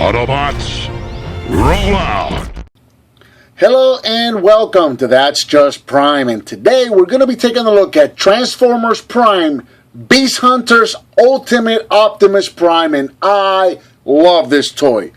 Autobots, roll out! Hello and welcome to That's Just Prime, and today we're going to be taking a look at Transformers Prime Beast Hunters Ultimate Optimus Prime, and I love this toy.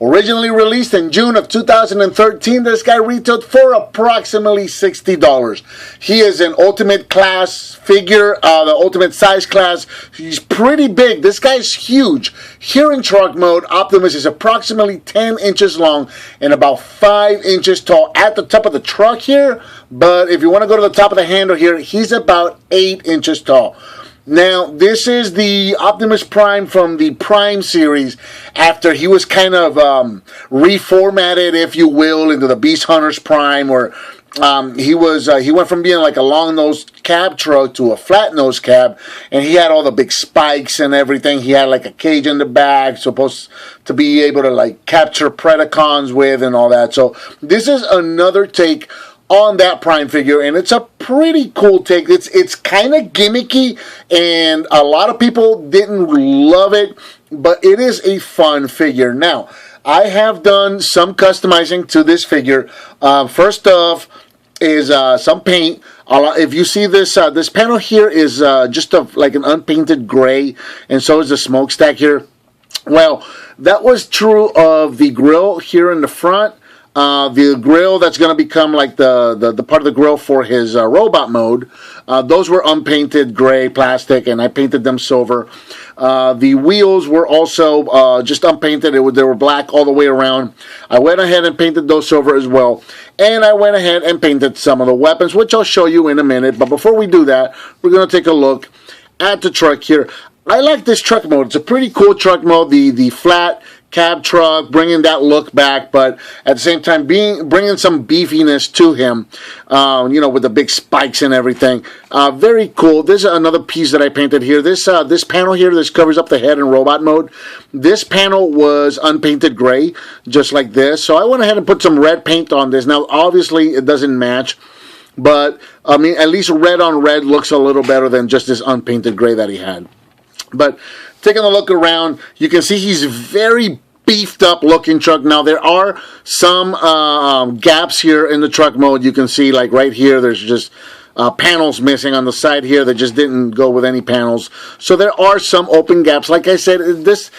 Originally released in June of 2013, this guy retailed for approximately $60. He is an Ultimate class figure, the Ultimate size class. He's pretty big. This guy's huge. Here in truck mode, Optimus is approximately 10 inches long and about 5 inches tall at the top of the truck here. But if you want to go to the top of the handle here, he's about 8 inches tall. Now, this is the Optimus Prime from the Prime series after he was kind of reformatted, if you will, into the Beast Hunters Prime, where he went from being like a long-nosed cab truck to a flat-nosed cab, and he had all the big spikes and everything. He had like a cage in the back, supposed to be able to like capture Predacons with and all that. So this is another take on that Prime figure, and it's a pretty cool take. It's kind of gimmicky, and a lot of people didn't love it, but it is a fun figure. Now, I have done some customizing to this figure. First off is some paint. If you see this, this panel here is just like an unpainted gray, and so is the smokestack here. Well, that was true of the grill here in the front. The grill that's going to become like the part of the grill for his robot mode, those were unpainted gray plastic, and I painted them silver. The wheels were also just unpainted. They were black all the way around. I went ahead and painted those silver as well, and I went ahead and painted some of the weapons, which I'll show you in a minute. But before we do that, we're going to take a look at the truck here. I like this truck mode. It's a pretty cool truck mode. The flat cab truck, bringing that look back, but at the same time bringing some beefiness to him, you know, with the big spikes and everything. Very cool. There's another piece that I painted here. This panel here, this covers up the head in robot mode. This panel was unpainted gray, just like this. So I went ahead and put some red paint on this. Now, obviously, it doesn't match, but I mean, at least red on red looks a little better than just this unpainted gray that he had. But taking a look around, you can see he's very beefed up looking truck. Now, there are some gaps here in the truck mode. You can see, like right here, there's just panels missing on the side here that just didn't go with any panels. So there are some open gaps. Like I said, this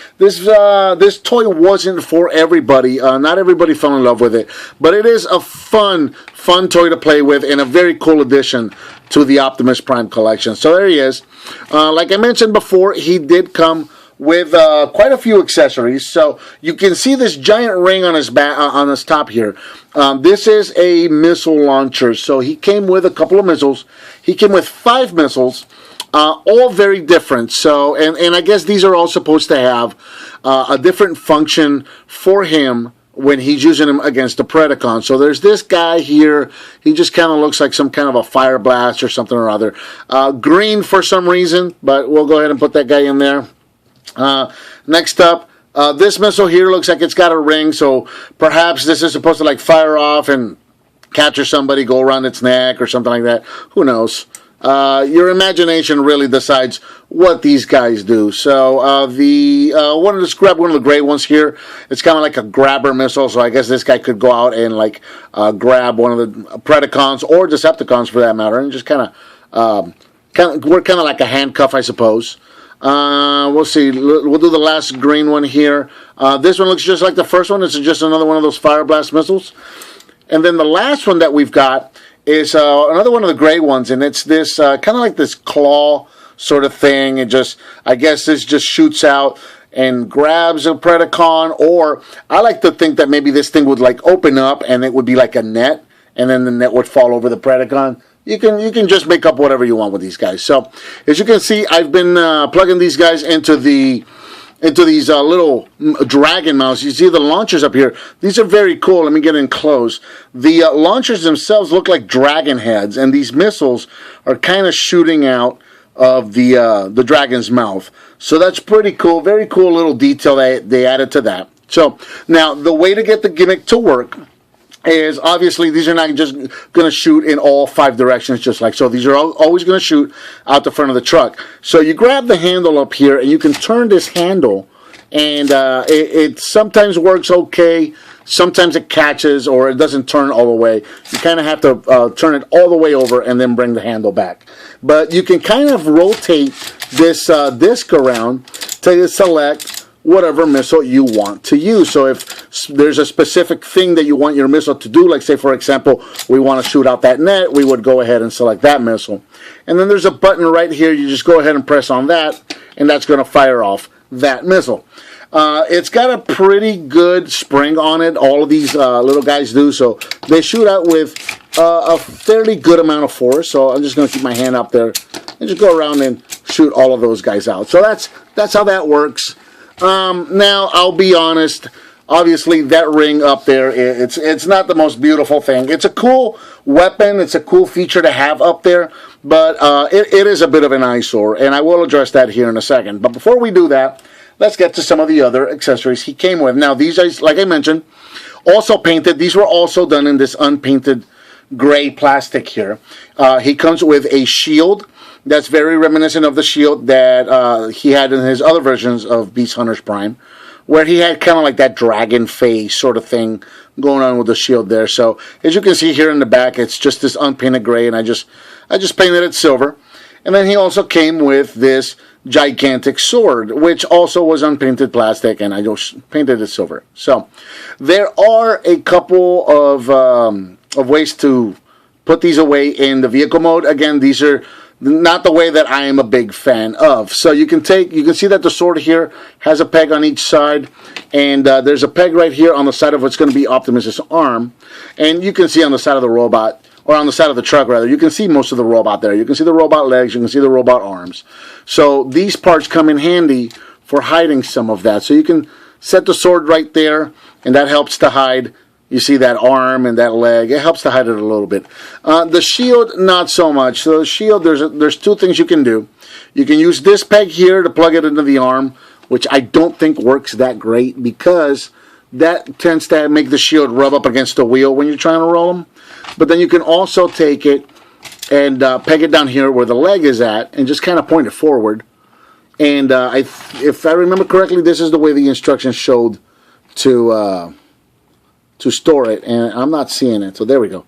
toy wasn't for everybody. Not everybody fell in love with it, but it is a fun toy to play with and a very cool addition to the Optimus Prime collection. So there he is. Like I mentioned before, he did come with quite a few accessories. So you can see this giant ring on his back, on his top here. This is a missile launcher. So he came with a couple of missiles. He came with 5 missiles, all very different. So, and I guess these are all supposed to have a different function for him when he's using them against the Predacon. So there's this guy here. He just kind of looks like some kind of a fire blast or something or other. Green for some reason, but we'll go ahead and put that guy in there. Next up, this missile here looks like it's got a ring, so perhaps this is supposed to like fire off and capture somebody, go around its neck or something like that. Who knows? Your imagination really decides what these guys do. So let's grab one of the gray ones here. It's kind of like a grabber missile, so I guess this guy could go out and like grab one of the Predacons or Decepticons for that matter, and just kind of work kind of like a handcuff, I suppose. We'll see. We'll do the last green one here. This one looks just like the first one. It's just another one of those fire blast missiles. And then the last one that we've got is another one of the gray ones, and it's this kind of like this claw sort of thing. It just, I guess this just shoots out and grabs a Predacon, or I like to think that maybe this thing would like open up and it would be like a net, and then the net would fall over the Predacon. You can just make up whatever you want with these guys. So as you can see, I've been plugging these guys into these little dragon mouths. You see the launchers up here. These are very cool. Let me get in close. The launchers themselves look like dragon heads, and these missiles are kind of shooting out of the dragon's mouth. So that's pretty cool. Very cool little detail they added to that. So now the way to get the gimmick to work is obviously these are not just going to shoot in all 5 directions just like so. These are always going to shoot out the front of the truck. So you grab the handle up here and you can turn this handle and it sometimes works okay. Sometimes it catches or it doesn't turn all the way. You kind of have to turn it all the way over and then bring the handle back. But you can kind of rotate this disc around to select whatever missile you want to use. So if there's a specific thing that you want your missile to do, like say for example, we want to shoot out that net, we would go ahead and select that missile. And then there's a button right here, you just go ahead and press on that, and that's going to fire off that missile. It's got a pretty good spring on it. All of these little guys do, so they shoot out with a fairly good amount of force. So I'm just going to keep my hand up there and just go around and shoot all of those guys out. So that's how that works. Now I'll be honest. Obviously, that ring up there, it's not the most beautiful thing. It's a cool weapon. It's a cool feature to have up there, but it is a bit of an eyesore, and I will address that here in a second. But before we do that, let's get to some of the other accessories he came with. Now, these are, like I mentioned, also painted. These were also done in this unpainted gray plastic here. He comes with a shield that's very reminiscent of the shield that he had in his other versions of Beast Hunters Prime, where he had kind of like that dragon face sort of thing going on with the shield there. So, as you can see here in the back, it's just this unpainted gray, and I just painted it silver. And then he also came with this gigantic sword, which also was unpainted plastic, and I just painted it silver. So there are a couple of ways to put these away in the vehicle mode. Again, these are not the way that I am a big fan of. So you can see that the sword here has a peg on each side, and there's a peg right here on the side of what's going to be Optimus's arm, and you can see on the side of the robot, or on the side of the truck rather, you can see most of the robot there. You can see the robot legs, you can see the robot arms. So these parts come in handy for hiding some of that. So you can set the sword right there, and that helps to hide, you see that arm and that leg. It helps to hide it a little bit. The shield, not so much. So the shield, there's two things you can do. You can use this peg here to plug it into the arm, which I don't think works that great because that tends to make the shield rub up against the wheel when you're trying to roll them. But then you can also take it and peg it down here where the leg is at and just kind of point it forward. And if I remember correctly, this is the way the instructions showed to store it. And I'm not seeing it, so there we go.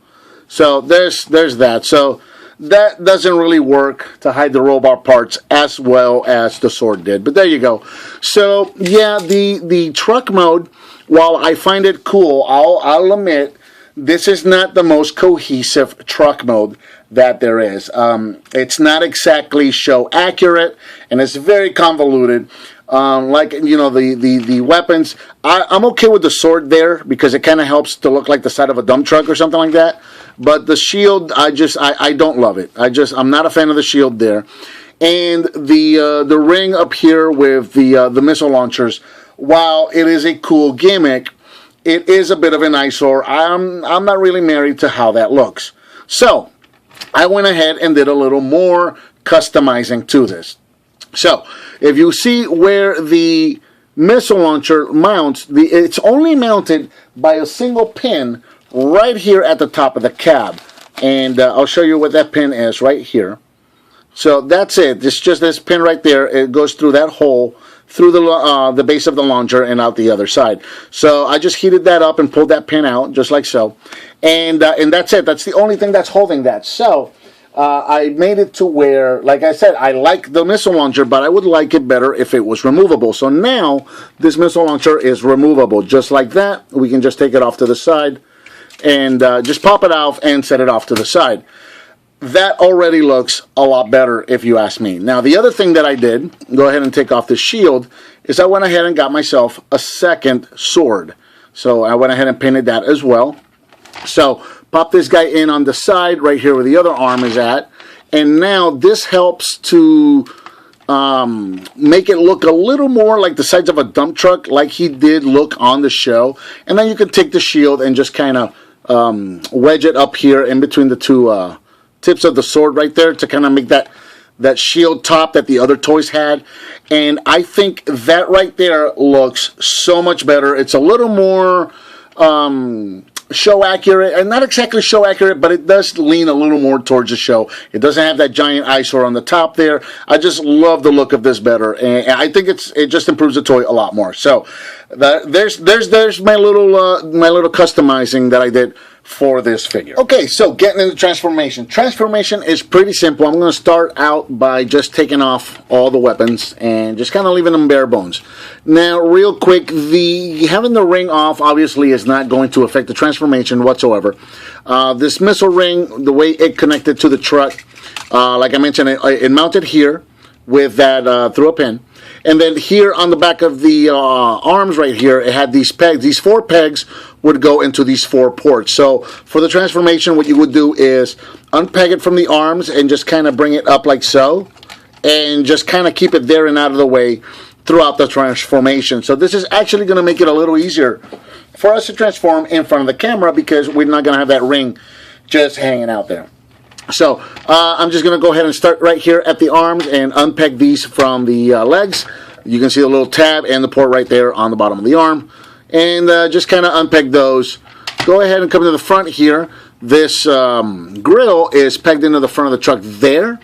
So there's that. So that doesn't really work to hide the robot parts as well as the sword did. But there you go. So yeah, the truck mode, while I find it cool, I'll admit, this is not the most cohesive truck mode that there is. It's not exactly show accurate, and it's very convoluted. Like, you know, the weapons, I'm okay with the sword there because it kind of helps to look like the side of a dump truck or something like that. But the shield, I don't love it. I'm not a fan of the shield there. And the ring up here with the missile launchers, while it is a cool gimmick, it is a bit of an eyesore. I'm not really married to how that looks. So I went ahead and did a little more customizing to this. So if you see where the missile launcher mounts, it's only mounted by a single pin right here at the top of the cab. And I'll show you what that pin is right here. So that's it. It's just this pin right there. It goes through that hole, through the base of the launcher and out the other side. So I just heated that up and pulled that pin out, just like so. And that's it. That's the only thing that's holding that. So I made it to where, like I said, I like the missile launcher, but I would like it better if it was removable. So now this missile launcher is removable. Just like that, we can just take it off to the side and just pop it off and set it off to the side. That already looks a lot better, if you ask me. Now, the other thing that I did, go ahead and take off the shield, is I went ahead and got myself a second sword. So I went ahead and painted that as well. So pop this guy in on the side, right here where the other arm is at. And now this helps to make it look a little more like the sides of a dump truck, like he did look on the show. And then you can take the shield and just kind of wedge it up here in between the two tips of the sword right there to kind of make that shield top that the other toys had. And I think that right there looks so much better. It's a little more show accurate, and not exactly show accurate, but it does lean a little more towards the show. It doesn't have that giant eyesore on the top there. I just love the look of this better, and I think it just improves the toy a lot more. So there's my little customizing that I did for this figure. Okay, so getting into transformation. Transformation is pretty simple. I'm going to start out by just taking off all the weapons and just kind of leaving them bare bones. Now, real quick, having the ring off obviously is not going to affect the transformation whatsoever. This missile ring, the way it connected to the truck, like I mentioned, it mounted here with that through a pin. And then here on the back of the arms right here, it had these pegs. These 4 pegs would go into these 4 ports. So for the transformation, what you would do is unpeg it from the arms and just kind of bring it up like so. And just kind of keep it there and out of the way throughout the transformation. So this is actually going to make it a little easier for us to transform in front of the camera because we're not going to have that ring just hanging out there. So I'm just going to go ahead and start right here at the arms and unpeg these from the legs. You can see the little tab and the port right there on the bottom of the arm. And just kind of unpeg those. Go ahead and come to the front here. This grill is pegged into the front of the truck there.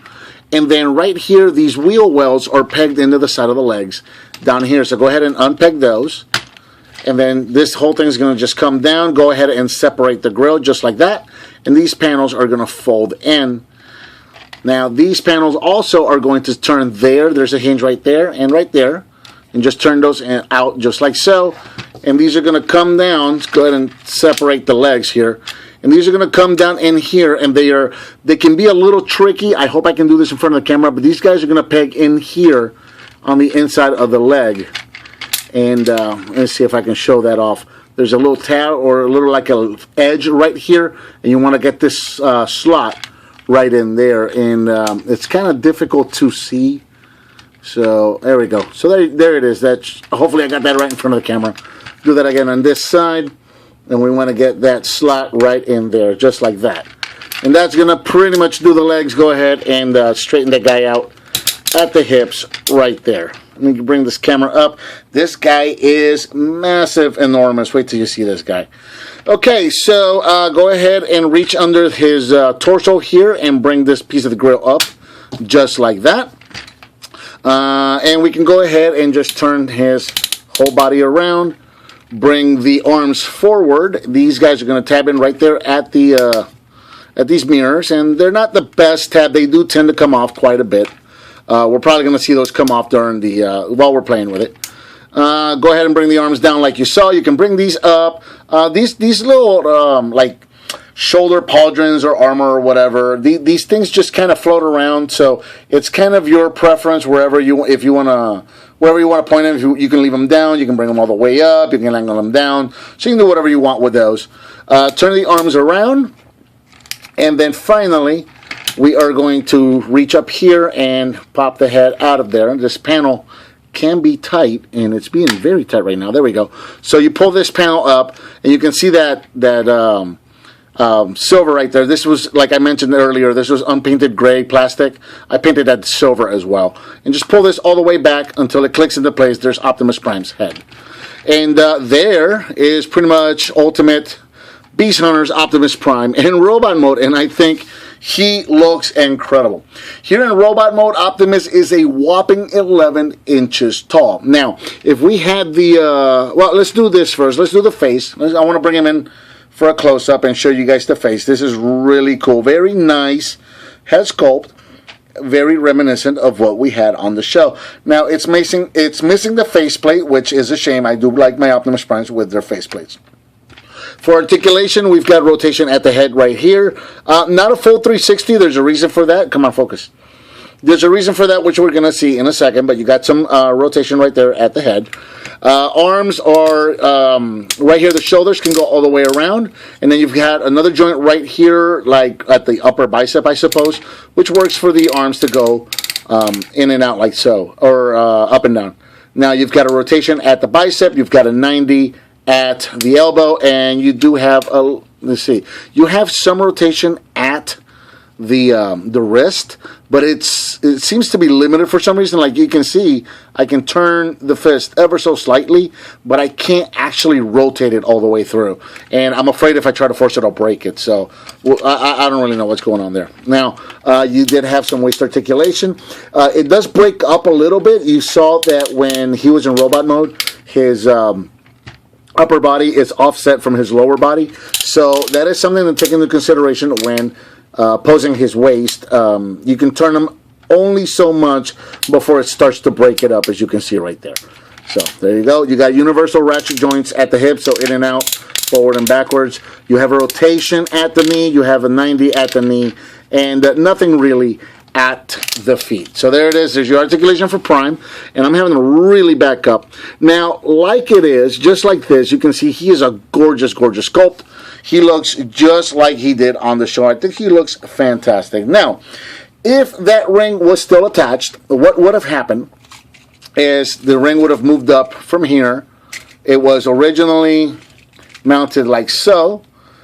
And then right here, these wheel wells are pegged into the side of the legs down here. So go ahead and unpeg those. And then this whole thing is going to just come down. Go ahead and separate the grill just like that. And these panels are going to fold in. Now these panels also are going to turn there. There's a hinge right there and right there. And just turn those out just like so. And these are going to come down. Let's go ahead and separate the legs here. And these are going to come down in here. And they can be a little tricky. I hope I can do this in front of the camera. But these guys are going to peg in here on the inside of the leg. And let's see if I can show that off. There's a little tab or a little like a edge right here, and you want to get this slot right in there, and it's kind of difficult to see. So there we go. So there it is. Hopefully I got that right in front of the camera. Do that again on this side, and we want to get that slot right in there, just like that. And that's gonna pretty much do the legs. Go ahead and straighten that guy out at the hips right there. Let me bring this camera up. This guy is massive, enormous. Wait till you see this guy. Okay, so go ahead and reach under his torso here and bring this piece of the grill up, just like that. And we can go ahead and just turn his whole body around. Bring the arms forward. These guys are going to tab in right there at these mirrors, and they're not the best tab. They do tend to come off quite a bit. We're probably going to see those come off during while we're playing with it. Go ahead and bring the arms down like you saw. You can bring these up. These little like shoulder pauldrons or armor or whatever. These things just kind of float around. So it's kind of your preference wherever you want to point them. You can leave them down. You can bring them all the way up. You can angle them down. So you can do whatever you want with those. Turn the arms around, and then finally, we are going to reach up here and pop the head out of there. This panel can be tight, and it's being very tight right now. There we go. So you pull this panel up, and you can see that silver right there. This was, like I mentioned earlier, this was unpainted gray plastic. I painted that silver as well. And just pull this all the way back until it clicks into place. There's Optimus Prime's head. And there is pretty much Ultimate Beast Hunters Optimus Prime in robot mode, and I think he looks incredible. Here in robot mode, Optimus is a whopping 11 inches tall. Now, if we had well, let's do this first. Let's do the face. I want to bring him in for a close-up and show you guys the face. This is really cool. Very nice head sculpt. Very reminiscent of what we had on the show. Now, it's missing the faceplate, which is a shame. I do like my Optimus Primes with their faceplates. For articulation, we've got rotation at the head right here. Not a full 360. There's a reason for that. Come on, focus. There's a reason for that, which we're going to see in a second, but you got some rotation right there at the head. Arms are right here. The shoulders can go all the way around, and then you've got another joint right here, like at the upper bicep, I suppose, which works for the arms to go in and out like so, or up and down. Now you've got a rotation at the bicep. You've got a 90 at the elbow, and you do have a, let's see, you have some rotation at the wrist, but it seems to be limited for some reason. Like you can see, I can turn the fist ever so slightly, but I can't actually rotate it all the way through. And I'm afraid if I try to force it, I'll break it. So I don't really know what's going on there. Now, you did have some waist articulation. It does break up a little bit. You saw that when he was in robot mode, his upper body is offset from his lower body. So that is something to take into consideration when posing his waist. You can turn him only so much before it starts to break it up, as you can see right there. So there you go. You got universal ratchet joints at the hip, so in and out, forward and backwards. You have a rotation at the knee. You have a 90 at the knee, and nothing really at the feet. So there it is. There's your articulation for Prime, and I'm having to really back up. Now, like it is, just like this, you can see he is a gorgeous, gorgeous sculpt. He looks just like he did on the show. I think he looks fantastic. Now, if that ring was still attached, what would have happened is the ring would have moved up from here. It was originally mounted like so.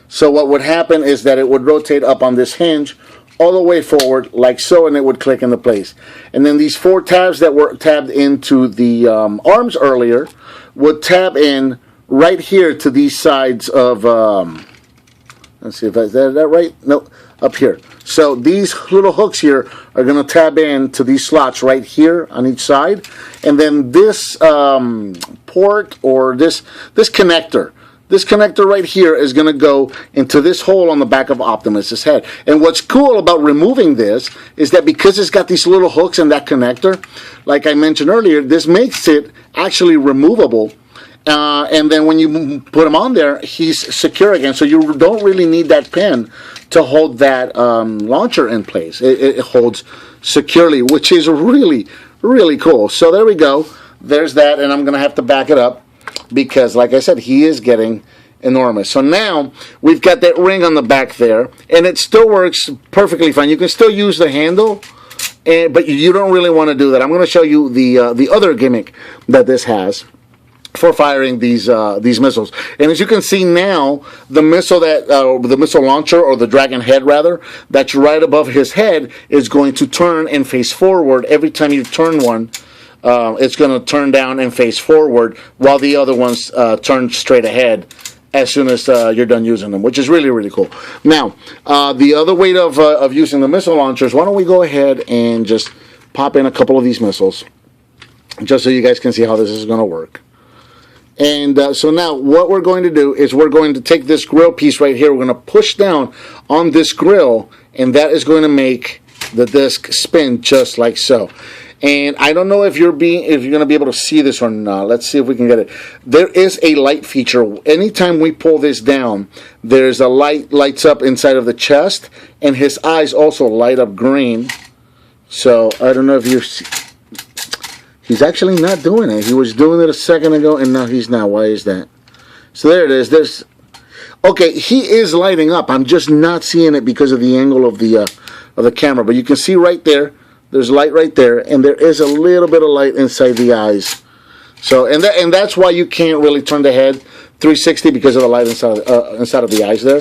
So what would happen is that it would rotate up on this hinge all the way forward like so, and it would click into place. And then these 4 tabs that were tabbed into the arms earlier would tab in right here to these sides of, let's see if is that right? No, up here. So these little hooks here are going to tab in to these slots right here on each side. And then this port or this connector, this connector right here is going to go into this hole on the back of Optimus's head. And what's cool about removing this is that because it's got these little hooks in that connector, like I mentioned earlier, this makes it actually removable. And then when you put him on there, he's secure again. So you don't really need that pin to hold that launcher in place. It holds securely, which is really, really cool. So there we go. There's that, and I'm going to have to back it up because, like I said, he is getting enormous. So now we've got that ring on the back there, and it still works perfectly fine. You can still use the handle, but you don't really want to do that. I'm going to show you the other gimmick that this has for firing these missiles. And as you can see now, the missile the missile launcher, or the dragon head rather, that's right above his head is going to turn and face forward. Every time you turn one, it's going to turn down and face forward, while the other ones turn straight ahead as soon as you're done using them, which is really, really cool. Now, the other way of using the missile launchers, why don't we go ahead and just pop in a couple of these missiles, just so you guys can see how this is going to work. And so now what we're going to do is we're going to take this grill piece right here. We're going to push down on this grill, and that is going to make the disc spin just like so. And I don't know if you're going to be able to see this or not. Let's see if we can get it. There is a light feature. Anytime we pull this down, there's a lights up inside of the chest, and his eyes also light up green. So I don't know if you're... He's actually not doing it. He was doing it a second ago, and now he's not. Why is that? So there it is. Okay, he is lighting up. I'm just not seeing it because of the angle of the camera. But you can see right there, there's light right there, and there is a little bit of light inside the eyes. So and that's why you can't really turn the head 360, because of the light inside of the eyes there.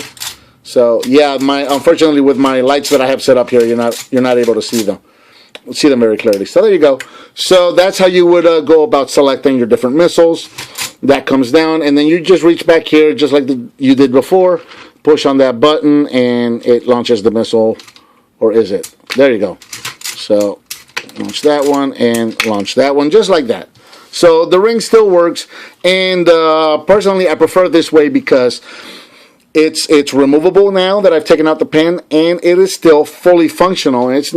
So yeah, unfortunately with my lights that I have set up here, you're not able to see them very clearly. So there you go. So that's how you would go about selecting your different missiles. That comes down, and then you just reach back here just like you did before, push on that button, and it launches the missile. Or is it? There you go. So launch that one and launch that one just like that. So the ring still works, and personally I prefer this way because it's removable now that I've taken out the pin, and it is still fully functional. And it's,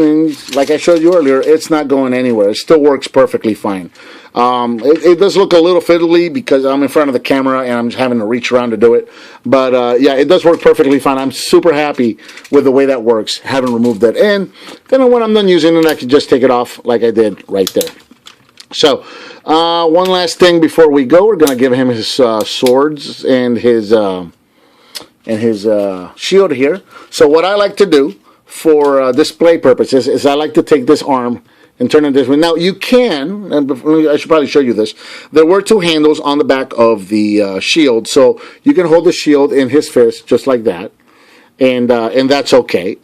like I showed you earlier, it's not going anywhere. It still works perfectly fine. It does look a little fiddly because I'm in front of the camera and I'm having to reach around to do it. But yeah, it does work perfectly fine. I'm super happy with the way that works, having removed that in. Then when I'm done using it, I can just take it off like I did right there. So, one last thing before we go, we're going to give him his swords and his shield here. So what I like to do for display purposes is I like to take this arm and turn it this way. Now you can, and I should probably show you this, there were 2 handles on the back of the shield, so you can hold the shield in his fist just like that, and that's okay.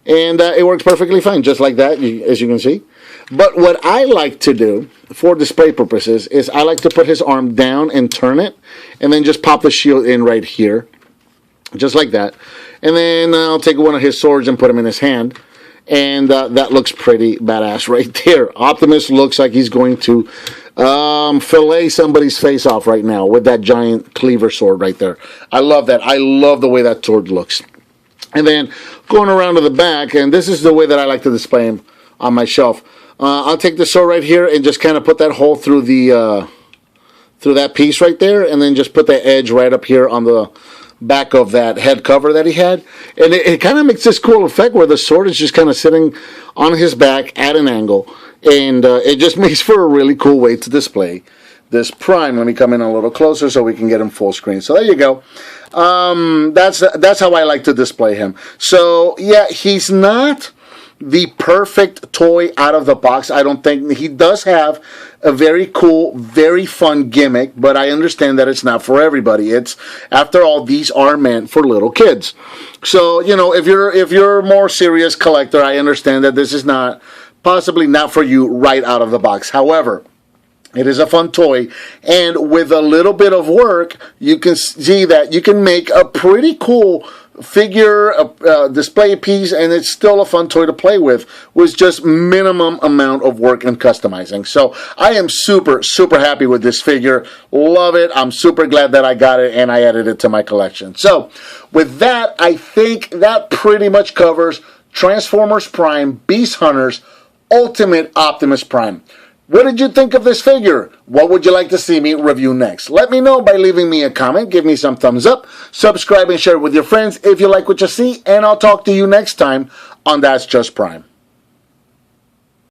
And it works perfectly fine, just like that, as you can see. But what I like to do, for display purposes, is I like to put his arm down and turn it, and then just pop the shield in right here, just like that. And then I'll take one of his swords and put him in his hand, and that looks pretty badass right there. Optimus looks like he's going to fillet somebody's face off right now with that giant cleaver sword right there. I love that. I love the way that sword looks. And then going around to the back, and this is the way that I like to display him on my shelf. I'll take the sword right here and just kind of put that hole through the through that piece right there, and then just put the edge right up here on the back of that head cover that he had. And it kind of makes this cool effect where the sword is just kind of sitting on his back at an angle, and it just makes for a really cool way to display this Prime. Let me come in a little closer so we can get him full screen. So there you go. That's how I like to display him. So yeah, he's not the perfect toy out of the box. I don't think. He does have a very cool, very fun gimmick, but I understand that it's not for everybody. It's, after all, these are meant for little kids. So, you know, if you're a more serious collector, I understand that this is possibly not for you right out of the box. However, it is a fun toy, and with a little bit of work, you can see that you can make a pretty cool figure, display piece, and it's still a fun toy to play with just minimum amount of work and customizing. So I am super, super happy with this figure. Love it. I'm super glad that I got it and I added it to my collection. So with that, I think that pretty much covers Transformers Prime Beast Hunters Ultimate Optimus Prime. What did you think of this figure? What would you like to see me review next? Let me know by leaving me a comment. Give me some thumbs up. Subscribe and share it with your friends if you like what you see. And I'll talk to you next time on That's Just Prime.